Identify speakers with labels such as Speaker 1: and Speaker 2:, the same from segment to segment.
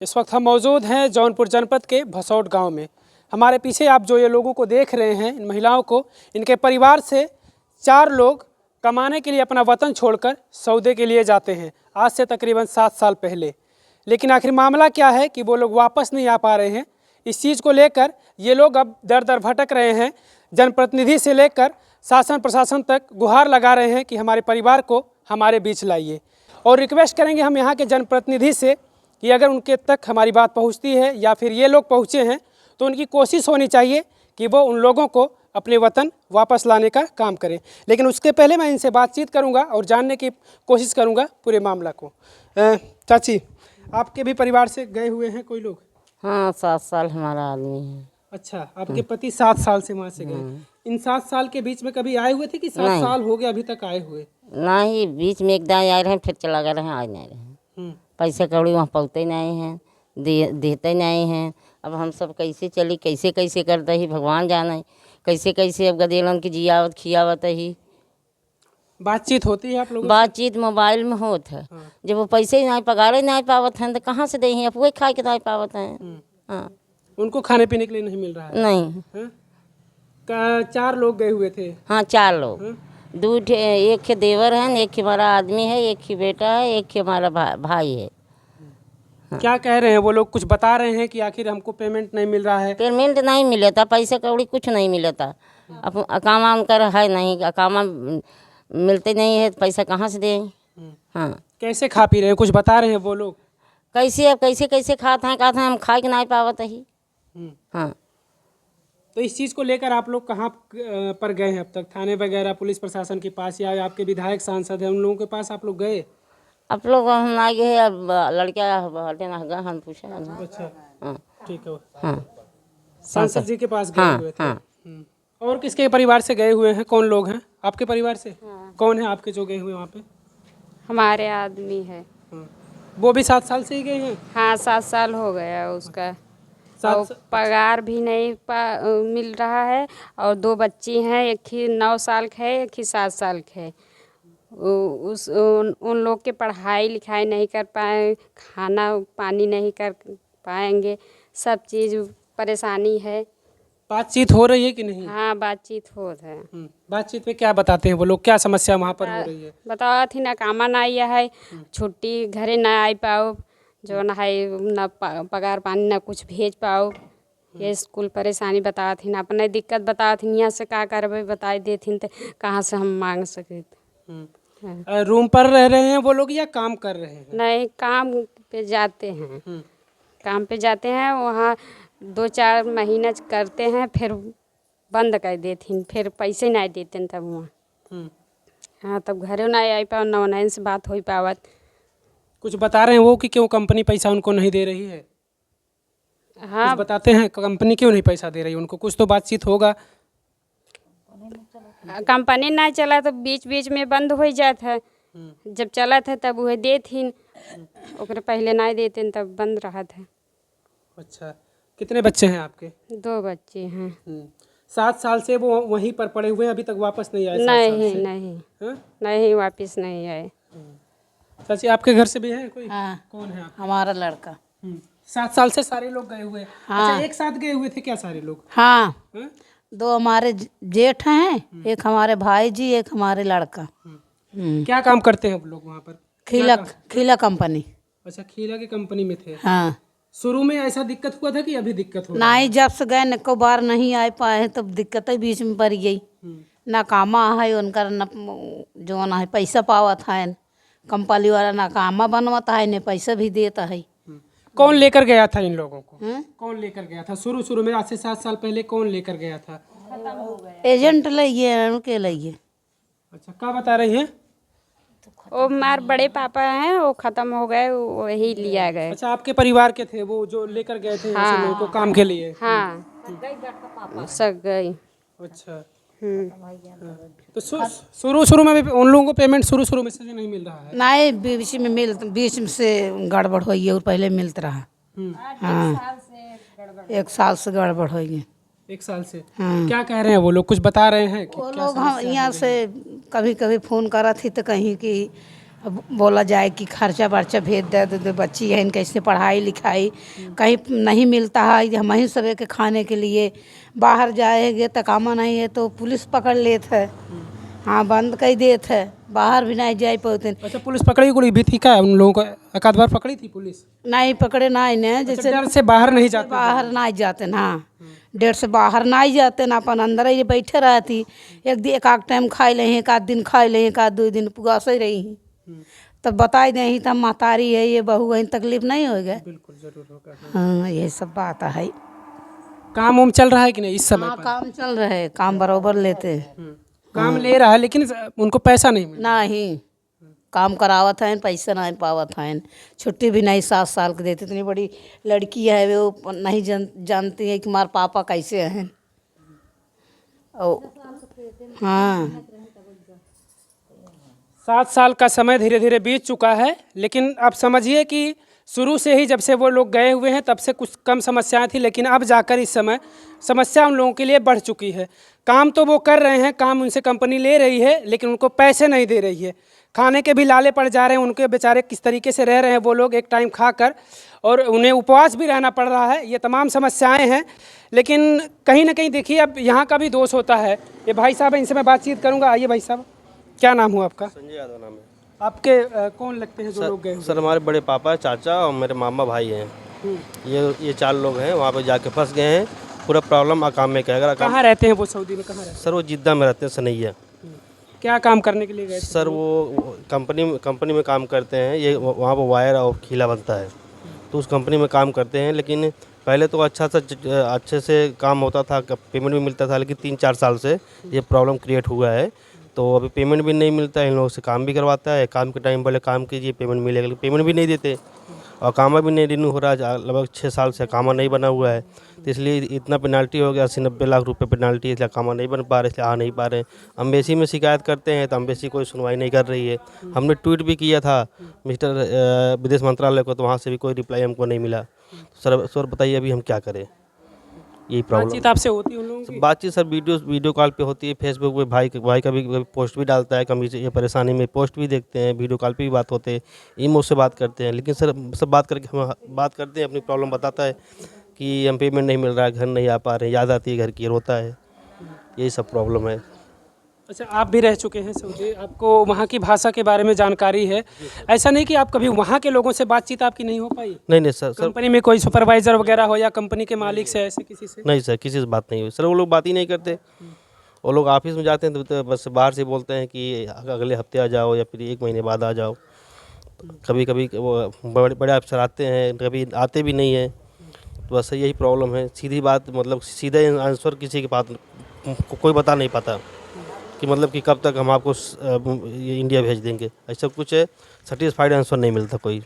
Speaker 1: इस वक्त हम मौजूद हैं जौनपुर जनपद के भसौट गांव में। हमारे पीछे आप जो ये लोगों को देख रहे हैं, इन महिलाओं को, इनके परिवार से 4 लोग कमाने के लिए अपना वतन छोड़कर सौदे के लिए जाते हैं, आज से तकरीबन 7 साल पहले। लेकिन आखिर मामला क्या है कि वो लोग वापस नहीं आ पा रहे हैं। इस चीज़ को लेकर ये लोग अब दर दर भटक रहे हैं। जनप्रतिनिधि से लेकर शासन प्रशासन तक गुहार लगा रहे हैं कि हमारे परिवार को हमारे बीच लाइए, और रिक्वेस्ट करेंगे हम यहाँ के जनप्रतिनिधि से कि अगर उनके तक हमारी बात पहुँचती है या फिर ये लोग पहुँचे हैं तो उनकी कोशिश होनी चाहिए कि वो उन लोगों को अपने वतन वापस लाने का काम करें। लेकिन उसके पहले मैं इनसे बातचीत करूंगा और जानने की कोशिश करूंगा पूरे मामला को। चाची, आपके भी परिवार से गए हुए हैं कोई लोग?
Speaker 2: हाँ, 7 साल हमारा आदमी है।
Speaker 1: अच्छा, आपके पति 7 साल से वहाँ से गए। इन 7 साल के बीच में कभी आए हुए थे कि 7 साल हो गए अभी तक आए हुए?
Speaker 2: नहीं, बीच में एकदम आए रहे, फिर चला गए रहे, आज नहीं रहे। पैसा कौड़ी वहाँ पहुँचते नहीं हैं, देते नहीं हैं। अब हम सब कैसे चली, कैसे कैसे करते ही भगवान जाने, कैसे कैसे अब गदेलन की जियावत खियावत ही।
Speaker 1: बातचीत होती है आप लोगों से?
Speaker 2: बातचीत मोबाइल में होत है। जब वो पैसे ही नहीं पगारे नहीं पावत हैं तो कहाँ से दें? अब वही खा के नहीं पावत हैं। हाँ,
Speaker 1: उनको खाने पीने के लिए नहीं मिल रहा है?
Speaker 2: नहीं।
Speaker 1: 4 लोग गए हुए थे?
Speaker 2: हाँ, 4 लोग। 2 एक के देवर हैं, एक के हमारा आदमी है, एक की बेटा है, एक के हमारा भाई है।
Speaker 1: क्या कह रहे हैं वो लोग? कुछ बता रहे हैं कि आखिर हमको पेमेंट नहीं मिल रहा है?
Speaker 2: पेमेंट नहीं मिला था, पैसा कौड़ी कुछ नहीं मिला था। अब अकामा उनकर है नहीं, अकामा मिलते नहीं है, पैसा कहाँ से दें? हाँ,
Speaker 1: कैसे खा पी रहे हैं? कुछ बता रहे हैं वो लोग?
Speaker 2: कैसे अब कैसे कैसे खाते हैं, कहते हैं हम खा के नहीं पावत ही। हाँ,
Speaker 1: तो इस चीज़ को लेकर आप लोग कहाँ पर गए हैं अब तक? थाने वगैरह, पुलिस प्रशासन के पास, या आपके विधायक सांसद हैं उन लोगों के पास आप लोग गए?
Speaker 2: आप लोग हम ना गए, अब लड़का हटे ना गए, हम पूछा।
Speaker 1: अच्छा,
Speaker 2: हाँ,
Speaker 1: ठीक है।
Speaker 2: हाँ,
Speaker 1: सांसद जी के पास गए हुए थे?
Speaker 2: हाँ।
Speaker 1: और किसके परिवार से गए हुए हैं? कौन लोग हैं आपके परिवार से? कौन है आपके जो गए हुए वहाँ पे?
Speaker 3: हमारे आदमी है।
Speaker 1: वो भी 7 साल से ही गए हैं?
Speaker 3: हाँ, 7 साल हो गया उसका। और पगार भी नहीं मिल रहा है, और 2 बच्ची हैं, एक ही 9 साल का है, एक ही 7 साल का है। उन लोग के पढ़ाई लिखाई नहीं कर पाए, खाना पानी नहीं कर पाएंगे, सब चीज़ परेशानी है।
Speaker 1: बातचीत हो रही है कि नहीं?
Speaker 3: हाँ, बातचीत हो है।
Speaker 1: बातचीत में क्या बताते हैं वो लोग? क्या समस्या वहाँ पर हो रही है?
Speaker 3: बताओ थी ना, कामा ना आया है, छुट्टी घरे ना आई पाओ, जो ना है ना पगार पानी ना कुछ भेज पाओ। ये स्कूल परेशानी बता थी ना, अपने दिक्कत बता थी, यहाँ से का करबे बताई देथिन तो कहाँ से हम मांग सके।
Speaker 1: रूम पर रह रहे हैं वो लोग या काम कर रहे हैं?
Speaker 3: नहीं, काम पे जाते हैं। काम पे जाते हैं, वहाँ 2-4 महीना करते हैं, फिर बंद कर देथिन, फिर पैसे नहीं देते तब वहाँ। हाँ, तब घरे नहीं आई पाओ, ना ऑनलाइन से बात हो पावत।
Speaker 1: कुछ बता रहे हैं वो कि क्यों कंपनी पैसा उनको नहीं दे रही है?
Speaker 3: हाँ,
Speaker 1: कुछ बताते हैं कंपनी क्यों नहीं पैसा दे रही है उनको? कुछ तो बातचीत होगा।
Speaker 3: कंपनी नहीं चला तो बीच बीच में बंद हो जाता है। जब चला था तब वह देथिन, ओकरे पहले नहीं देते तब बंद रहा था।
Speaker 1: अच्छा, कितने बच्चे हैं आपके?
Speaker 3: 2 बच्चे हैं।
Speaker 1: 7 साल से वो वहीं पर पड़े हुए हैं, अभी तक वापस नहीं आए?
Speaker 3: नहीं, वापस नहीं आए।
Speaker 1: चाची, आपके घर से भी है कोई?
Speaker 4: हाँ,
Speaker 1: कौन है आपका?
Speaker 4: हमारा लड़का।
Speaker 1: 7 साल से सारे लोग गए हुए हैं?
Speaker 4: हाँ।
Speaker 1: अच्छा, एक साथ गए हुए थे क्या सारे लोग?
Speaker 4: हाँ,
Speaker 1: हाँ?
Speaker 4: 2 हमारे जेठ हैं, एक हमारे भाई जी, एक हमारे लड़का।
Speaker 1: क्या काम करते हैं आप लोग वहाँ पर?
Speaker 4: खीला कंपनी।
Speaker 1: अच्छा, खीला की कंपनी में थे?
Speaker 4: हाँ।
Speaker 1: शुरू में ऐसा दिक्कत हुआ था कि अभी दिक्कत हो?
Speaker 4: नहीं, जब से गए न को बार नहीं आ पाए हैं, तब दिक्कत बीच में पड़ गई। ना कामा है उनका, न जो ना है पैसा पावत है, कंपनी वाला ना कामा बनवाता है, न पैसा भी देता है।
Speaker 1: कौन लेकर गया था इन लोगों को? कौन लेकर गया था शुरू में? आज से 7 साल पहले कौन लेकर गया था?
Speaker 4: एजेंट लाइए, उनके लाइए।
Speaker 1: अच्छा, क्या बता रही हैं?
Speaker 3: वो हमारे बड़े पापा हैं, वो खत्म हो गए, वही लिया गए।
Speaker 1: अच्छा, आपके परिवार के थे वो जो लेकर गए थे ऐसे लोगों को काम के लिए?
Speaker 3: हाँ, सब गई।
Speaker 1: अच्छा। तो शुरू में भी उन लोगों को पेमेंट शुरू में से नहीं मिल रहा है?
Speaker 4: नहीं, बीच में से गड़बड़ हुई है और पहले मिलता रहा। हाँ, 1 साल से गड़बड़ हुई है।
Speaker 1: 1 साल से?
Speaker 4: हाँ।
Speaker 1: क्या कह रहे हैं वो लोग? कुछ बता रहे हैं कि
Speaker 4: वो लोग हम यहाँ से कभी कभी फ़ोन करा थी तो कहीं कि अब बोला जाए कि खर्चा वर्चा भेज दे बच्ची है कैसे पढ़ाई लिखाई कहीं नहीं मिलता है हम ही सब के खाने के लिए बाहर जाएंगे तो कामा नहीं है तो पुलिस पकड़ लेते है। हाँ बंद कर देते है बाहर भी नहीं जा पाते।
Speaker 1: अच्छा, पुलिस पकड़ी कोई भी थी क्या उन लोगों को? एक आध बार पकड़ी थी पुलिस?
Speaker 4: नहीं पकड़े नहीं ने जैसे
Speaker 1: डर से बाहर नहीं जाते?
Speaker 4: बाहर नहीं जाते ना, डेढ़ से बाहर नहीं जाते ना, अपन अंदर ही बैठे रहती। एक आध टाइम खाई ले एक आध दिन खाई ले एक आध 2 दिन पुगास ही रही। तब बताई दे तब महतारी है ये बहू है तकलीफ नहीं होगा।
Speaker 1: बिल्कुल जरूर होगा।
Speaker 4: हाँ ये सब बात है।
Speaker 1: काम उम चल रहा है कि नहीं इस समय
Speaker 4: हाँ
Speaker 1: पर?
Speaker 4: काम चल रहा है, काम बराबर लेते हैं।
Speaker 1: काम ले रहा है लेकिन उनको पैसा नहीं मिल
Speaker 4: नहीं काम करावत है पैसा नहीं पावत है, छुट्टी भी नहीं 7 साल की देती। इतनी बड़ी लड़की है वो नहीं जानती है कि हमारे पापा कैसे हैं। हाँ
Speaker 1: 7 साल का समय धीरे धीरे बीत चुका है, लेकिन आप समझिए कि शुरू से ही जब से वो लोग गए हुए हैं तब से कुछ कम समस्याएं थी, लेकिन अब जाकर इस समय समस्या उन लोगों के लिए बढ़ चुकी है। काम तो वो कर रहे हैं, काम उनसे कंपनी ले रही है, लेकिन उनको पैसे नहीं दे रही है। खाने के भी लाले पड़ जा रहे हैं, उनके बेचारे किस तरीके से रह रहे हैं वो लोग एक टाइम खाकर, और उन्हें उपवास भी रहना पड़ रहा है। ये तमाम समस्याएं हैं, लेकिन कहीं ना कहीं देखिए अब यहाँ का भी दोष होता है। ये भाई साहब हैं, इनसे मैं बातचीत करूँगा। आइए भाई साहब, क्या नाम हुआ आपका?
Speaker 5: संजय यादव नाम है।
Speaker 1: आपके कौन लगते हैं जो लोग गए हुए?
Speaker 5: सर हमारे बड़े पापा चाचा और मेरे मामा भाई हैं। ये 4 लोग हैं, वहाँ पे जाके फंस गए हैं। पूरा प्रॉब्लम अकाम में क्या है। अगर
Speaker 1: कहाँ रहते हैं वो? सऊदी में कहाँ रहते
Speaker 5: सर वो जिद्दा में रहते हैं, सनैया।
Speaker 1: हैं? क्या काम करने के लिए गए थे?
Speaker 5: सर वो कंपनी में काम करते हैं। ये वहाँ पर वायर और खीला बनता है, तो उस कंपनी में काम करते हैं। लेकिन पहले तो अच्छे से काम होता था, पेमेंट भी मिलता था, लेकिन 3-4 साल से ये प्रॉब्लम क्रिएट हुआ है। तो अभी पेमेंट भी नहीं मिलता है। इन लोगों से काम भी करवाता है, काम के टाइम बोले काम कीजिए पेमेंट मिलेगा, लेकिन पेमेंट भी नहीं देते और कामा भी नहीं रिन्यू हो रहा है। लगभग 6 साल से कामा नहीं बना हुआ है, तो इसलिए इतना पेनाल्टी हो गया, 80-90 लाख रुपए पेनाल्टी। इसलिए कामा नहीं बन पा रहे, इसलिए आ नहीं पा रहे। अम्बेसी में शिकायत करते हैं तो अम्बेसी कोई सुनवाई नहीं कर रही है। हमने ट्वीट भी किया था मिस्टर विदेश मंत्रालय को, तो वहाँ से भी कोई रिप्लाई हमको नहीं मिला। सर बताइए अभी हम क्या करें, यही प्रॉब्लम।
Speaker 1: बातचीत आपसे होती है उन लोगों की?
Speaker 5: बातचीत सर वीडियो कॉल पे होती है। फेसबुक पे भाई का भी पोस्ट भी डालता है, कभी ये परेशानी में पोस्ट भी देखते हैं, वीडियो कॉल पे भी बात होते हैं, इमो से बात करते हैं। लेकिन सर सब बात करके हम बात करते हैं, अपनी प्रॉब्लम बताता है कि हम पेमेंट नहीं मिल रहा है, घर नहीं आ पा रहे हैं, याद आती है घर की, रोता है। यही सब प्रॉब्लम है।
Speaker 1: अच्छा, आप भी रह चुके हैं सऊदी, आपको वहाँ की भाषा के बारे में जानकारी है। ऐसा नहीं कि आप कभी वहाँ के लोगों से बातचीत आपकी नहीं हो पाई?
Speaker 5: नहीं सर
Speaker 1: कंपनी में कोई सुपरवाइजर वगैरह हो या कंपनी के मालिक से, ऐसे किसी से?
Speaker 5: नहीं सर, किसी से बात नहीं हुई सर। वो लोग बात ही नहीं करते। वो लोग ऑफिस में जाते हैं तो बस बाहर से बोलते हैं कि अगले हफ्ते आ जाओ या फिर 1 महीने बाद आ जाओ। कभी कभी वो बड़े अफसर आते हैं, कभी आते भी नहीं हैं। तो बस यही प्रॉब्लम है। सीधी बात, मतलब सीधे आंसर किसी के पास कोई बता नहीं पाता कि मतलब कि कब तक हम आपको ये इंडिया भेज देंगे, ऐसा कुछ है। सेटिस्फाइड आंसर नहीं मिलता कोई।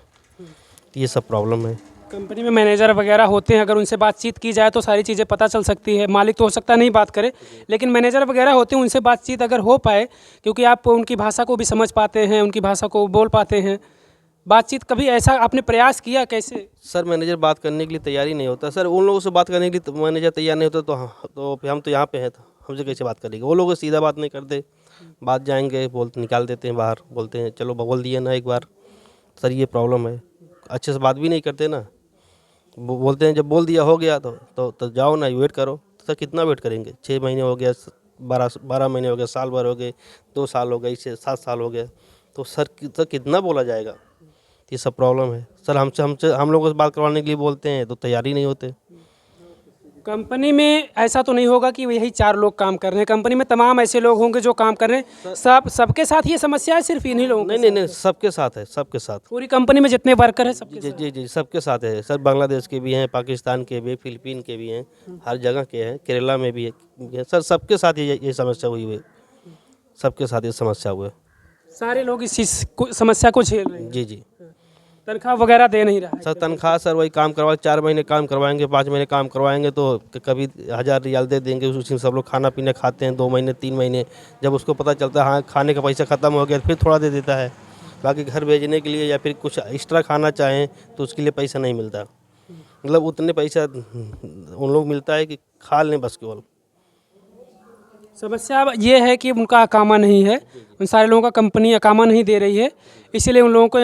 Speaker 5: ये सब प्रॉब्लम है।
Speaker 1: कंपनी में मैनेजर वगैरह होते हैं, अगर उनसे बातचीत की जाए तो सारी चीज़ें पता चल सकती है। मालिक तो हो सकता नहीं बात करे, लेकिन मैनेजर वगैरह होते हैं, उनसे बातचीत अगर हो पाए, क्योंकि आप उनकी भाषा को भी समझ पाते हैं, उनकी भाषा को बोल पाते हैं। बातचीत कभी ऐसा आपने प्रयास किया कैसे?
Speaker 5: सर मैनेजर बात करने के लिए तैयार ही नहीं होता सर। उन लोगों से बात करने के लिए मैनेजर तैयार नहीं होता तो फिर हम तो यहाँ पे हैं, तो हमसे कैसे बात करेंगे? वो लोग सीधा बात नहीं करते, बात जाएंगे बोलते निकाल देते हैं बाहर, बोलते हैं चलो बोल दिए ना एक बार। सर ये प्रॉब्लम है, अच्छे से बात भी नहीं करते ना। वो बोलते हैं जब बोल दिया हो गया तो जाओ ना, वेट करो। तो सर कितना वेट करेंगे? 6 महीने हो गया, 12 महीने हो गए, साल भर हो गए, 2 साल हो गए, इससे 7 साल हो गए। तो सर कितना बोला जाएगा? ये सब प्रॉब्लम है सर। हम लोगों से बात करवाने के लिए बोलते हैं तो तैयार ही नहीं होते।
Speaker 1: कंपनी में ऐसा तो नहीं होगा कि यही 4 लोग काम कर रहे हैं? कंपनी में तमाम ऐसे लोग होंगे जो काम कर रहे हैं। सबके साथ ये समस्या है, सिर्फ इन्हीं लोगों के?
Speaker 5: नहीं, सबके साथ है, सबके साथ।
Speaker 1: पूरी कंपनी में जितने वर्कर हैं सबके साथ?
Speaker 5: जी सबके साथ है सर। बांग्लादेश के भी हैं, पाकिस्तान के भी, फिलीपीन के भी हैं, हर जगह के हैं, केरला में भी है सर। सबके साथ ये समस्या हुई है, सबके साथ ये समस्या हुई है।
Speaker 1: सारे लोग इस समस्या को झेल रहे हैं?
Speaker 5: जी।
Speaker 1: तनख्वाह वगैरह दे नहीं रहा है?
Speaker 5: सर तनख्वाह सर वही काम करवा 4 महीने काम करवाएंगे, 5 महीने काम करवाएंगे तो कभी 1000 रियाल दे देंगे। उसी में सब लोग खाना पीना खाते हैं 2 महीने 3 महीने। जब उसको पता चलता है हाँ खाने का पैसा ख़त्म हो गया, फिर थोड़ा दे देता है। बाकी घर भेजने के लिए या फिर कुछ एक्स्ट्रा खाना चाहें तो उसके लिए पैसा नहीं मिलता। मतलब उतने पैसा उन लोग मिलता है कि खा लें बस केवल।
Speaker 1: समस्या अब ये है कि उनका अकामा नहीं है, उन सारे लोगों का कंपनी अकामा नहीं दे रही है, इसीलिए उन लोगों को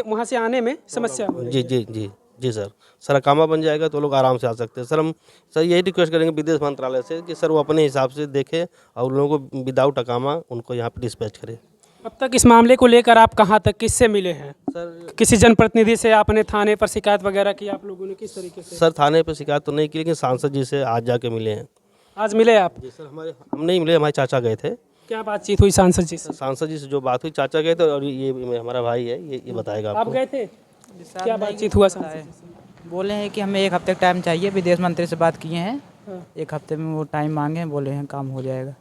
Speaker 1: वहाँ से आने में समस्या हो रही है।
Speaker 5: जी सर अकामा बन जाएगा तो लोग आराम से आ सकते हैं। सर यही रिक्वेस्ट करेंगे विदेश मंत्रालय से कि सर वो अपने हिसाब से देखे और उन लोगों को विदाउट अकामा उनको यहाँ पे डिस्पैच करे।
Speaker 1: अब तक इस मामले को लेकर आप कहाँ तक किससे मिले हैं?
Speaker 5: सर
Speaker 1: किसी जनप्रतिनिधि से आपने थाने पर शिकायत वगैरह की आप लोगों ने, किस तरीके से?
Speaker 5: सर थाने पे शिकायत तो नहीं की, लेकिन सांसद जी से आज जाके मिले हैं।
Speaker 1: आज मिले आप?
Speaker 5: जी सर हम नहीं मिले, हमारे चाचा गए थे।
Speaker 1: क्या बातचीत हुई सांसद जी से?
Speaker 5: सांसद जी से जो बात हुई, चाचा गए थे और ये हमारा भाई है, ये बताएगा
Speaker 1: आप
Speaker 5: आपको।
Speaker 1: गए थे? क्या बातचीत हुआ सांसद जी से?
Speaker 6: बोले हैं कि हमें 1 हफ्ते का टाइम चाहिए, विदेश मंत्री से बात किए हैं।
Speaker 1: हाँ।
Speaker 6: 1 हफ्ते में वो टाइम मांगे हैं, बोले हैं काम हो जाएगा।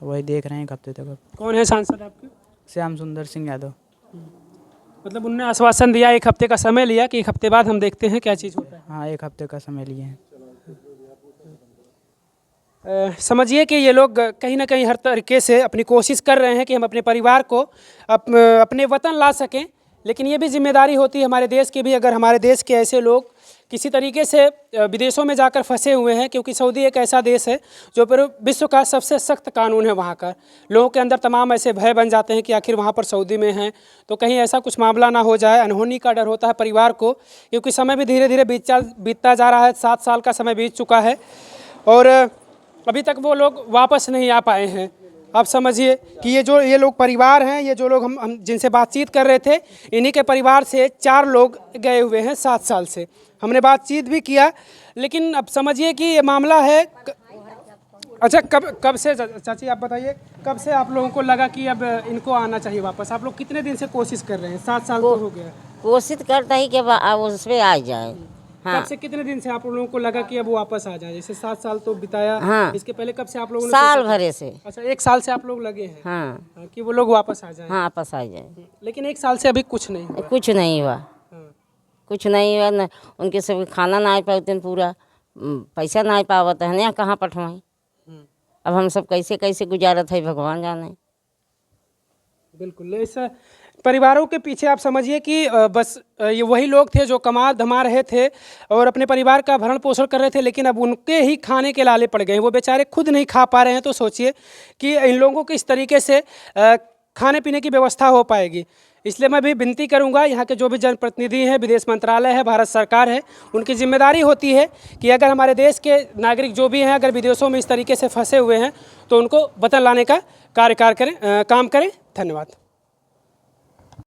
Speaker 6: वही देख रहे हैं 1 हफ्ते तक। अब
Speaker 1: कौन है सांसद आपके?
Speaker 6: श्याम सुंदर सिंह यादव।
Speaker 1: मतलब उनने आश्वासन दिया, 1 हफ्ते का समय लिया कि 1 हफ्ते बाद हम देखते हैं क्या चीज़ होता है।
Speaker 6: हाँ 1 हफ्ते का समय लिए हैं।
Speaker 1: समझिए कि ये लोग कहीं ना कहीं हर तरीके से अपनी कोशिश कर रहे हैं कि हम अपने परिवार को अपने वतन ला सकें, लेकिन ये भी जिम्मेदारी होती है हमारे देश की भी, अगर हमारे देश के ऐसे लोग किसी तरीके से विदेशों में जाकर फंसे हुए हैं, क्योंकि सऊदी एक ऐसा देश है जो पर विश्व का सबसे सख्त कानून है। वहाँ का लोगों के अंदर तमाम ऐसे भय बन जाते हैं कि आखिर वहाँ पर सऊदी में हैं तो कहीं ऐसा कुछ मामला ना हो जाए, अनहोनी का डर होता है परिवार को, क्योंकि समय भी धीरे धीरे बीतता जा रहा है। 7 साल का समय बीत चुका है और अभी तक वो लोग वापस नहीं आ पाए हैं। आप समझिए कि ये लोग परिवार हैं, ये जो लोग हम जिनसे बातचीत कर रहे थे, इन्हीं के परिवार से 4 लोग गए हुए हैं 7 साल से। हमने बातचीत भी किया, लेकिन अब समझिए कि ये मामला है। अच्छा, कब से चाची आप बताइए, कब से आप लोगों को लगा कि अब इनको आना चाहिए वापस? आप लोग कितने दिन से कोशिश कर रहे हैं? 7 साल तो हो गया।
Speaker 2: कोशिश करता ही कि उस पर आ जाए। हाँ।
Speaker 1: कब से, कितने दिन से आप लोगों को लगा कि अब वो वापस आ जाए? जैसे 7 साल तो बिताया।
Speaker 2: हाँ।
Speaker 1: इसके पहले कब से आप लोगों ने
Speaker 2: साल भरे से।
Speaker 1: अच्छा, 1 साल से आप लोग लगे हैं।
Speaker 2: हाँ
Speaker 1: कि वो लोग वापस आ जाएं।
Speaker 2: हाँ वापस आ जाए,
Speaker 1: लेकिन 1 साल से अभी कुछ नहीं हुआ।
Speaker 2: कुछ नहीं हुआ।
Speaker 1: हाँ।
Speaker 2: कुछ नहीं हुआ न, उनके सब खाना ना आ पाते पूरा, पैसा ना आ पावत है ना, कहाँ पठवाएं? अब हम सब कैसे कैसे गुजारत है भगवान जाने।
Speaker 1: बिल्कुल, इस परिवारों के पीछे आप समझिए कि बस ये वही लोग थे जो कमा धमा रहे थे और अपने परिवार का भरण पोषण कर रहे थे, लेकिन अब उनके ही खाने के लाले पड़ गए। वो बेचारे खुद नहीं खा पा रहे हैं, तो सोचिए कि इन लोगों को इस तरीके से खाने पीने की व्यवस्था हो पाएगी। इसलिए मैं भी विनती करूंगा, यहाँ के जो भी जनप्रतिनिधि हैं, विदेश मंत्रालय है, भारत सरकार है, उनकी जिम्मेदारी होती है कि अगर हमारे देश के नागरिक जो भी हैं अगर विदेशों में इस तरीके से फंसे हुए हैं तो उनको वतन लाने का काम करें। धन्यवाद।